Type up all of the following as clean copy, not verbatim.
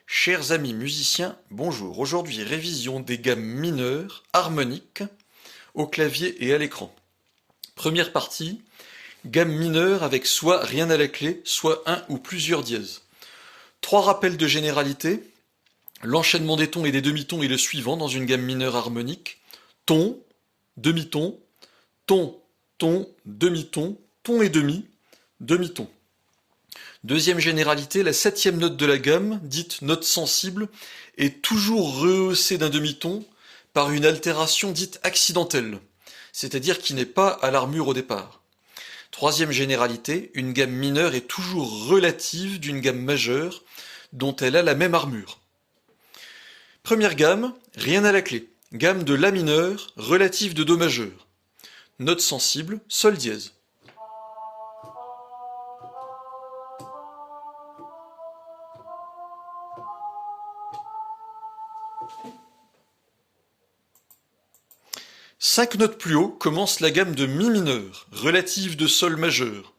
Chers amis musiciens, bonjour. Aujourd'hui, révision des gammes mineures harmoniques au clavier et à l'écran. Première partie, gamme mineure avec soit rien à la clé, soit un ou plusieurs dièses. Trois rappels de généralité. L'enchaînement des tons et des demi-tons est le suivant dans une gamme mineure harmonique. Ton, demi-ton, ton, ton, demi-ton, ton et demi, demi-ton. Deuxième généralité, la septième note de la gamme, dite note sensible, est toujours rehaussée d'un demi-ton par une altération dite accidentelle, c'est-à-dire qui n'est pas à l'armure au départ. Troisième généralité, une gamme mineure est toujours relative d'une gamme majeure dont elle a la même armure. Première gamme, rien à la clé. Gamme de La mineur, relative de Do majeur. Note sensible, Sol dièse. Cinq notes plus haut commence la gamme de Mi mineur, relative de Sol majeur.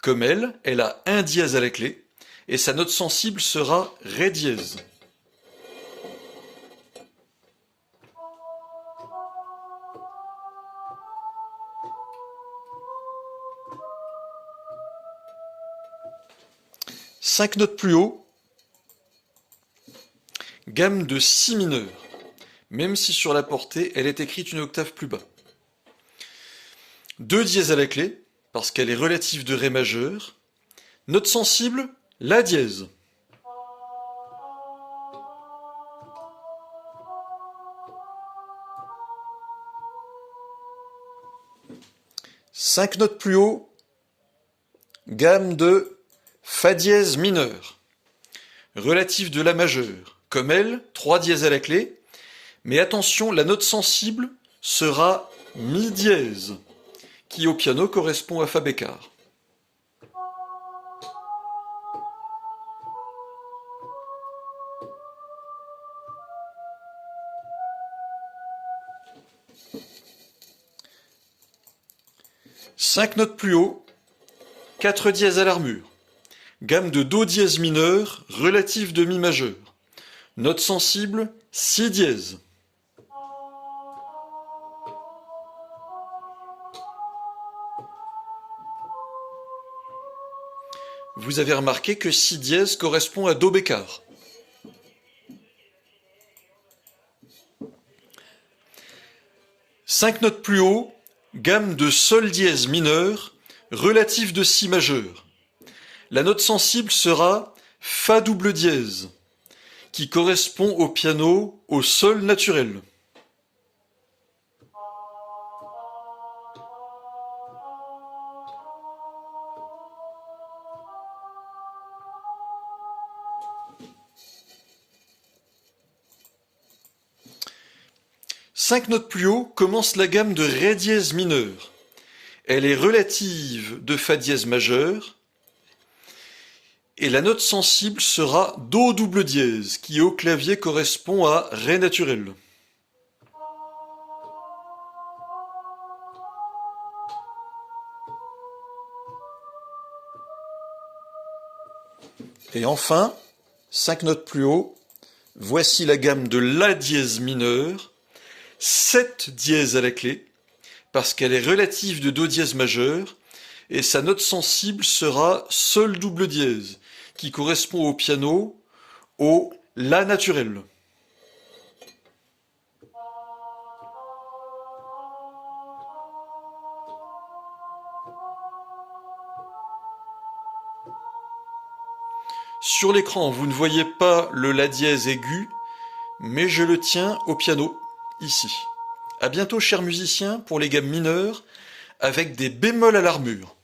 Comme elle a un dièse à la clé, et sa note sensible sera Ré dièse. Cinq notes plus haut, gamme de Si mineur, même si sur la portée, elle est écrite une octave plus bas. Deux dièses à la clé, parce qu'elle est relative de Ré majeur. Note sensible, La dièse. Cinq notes plus haut, gamme de Fa dièse mineur, relative de La majeur. Comme elle, trois dièses à la clé, mais attention, la note sensible sera Mi dièse, qui au piano correspond à Fa bécard. Cinq notes plus haut, quatre dièses à l'armure. Gamme de Do dièse mineur, relative de Mi majeur. Note sensible, Si dièse. Vous avez remarqué que Si dièse correspond à Do bécard. Cinq notes plus haut, gamme de Sol dièse mineur, relative de Si majeur. La note sensible sera Fa double dièse, qui correspond au piano au Sol naturel. Cinq notes plus haut commence la gamme de Ré dièse mineur. Elle est relative de Fa dièse majeur, et la note sensible sera Do double dièse, qui au clavier correspond à Ré naturel. Et enfin, cinq notes plus haut, voici la gamme de La dièse mineur, 7 dièses à la clé, parce qu'elle est relative de Do dièse majeur, et sa note sensible sera Sol double dièse, qui correspond au piano au La naturel. Sur l'écran, vous ne voyez pas le La dièse aigu, mais je le tiens au piano, ici. À bientôt, chers musiciens, pour les gammes mineures, avec des bémols à l'armure.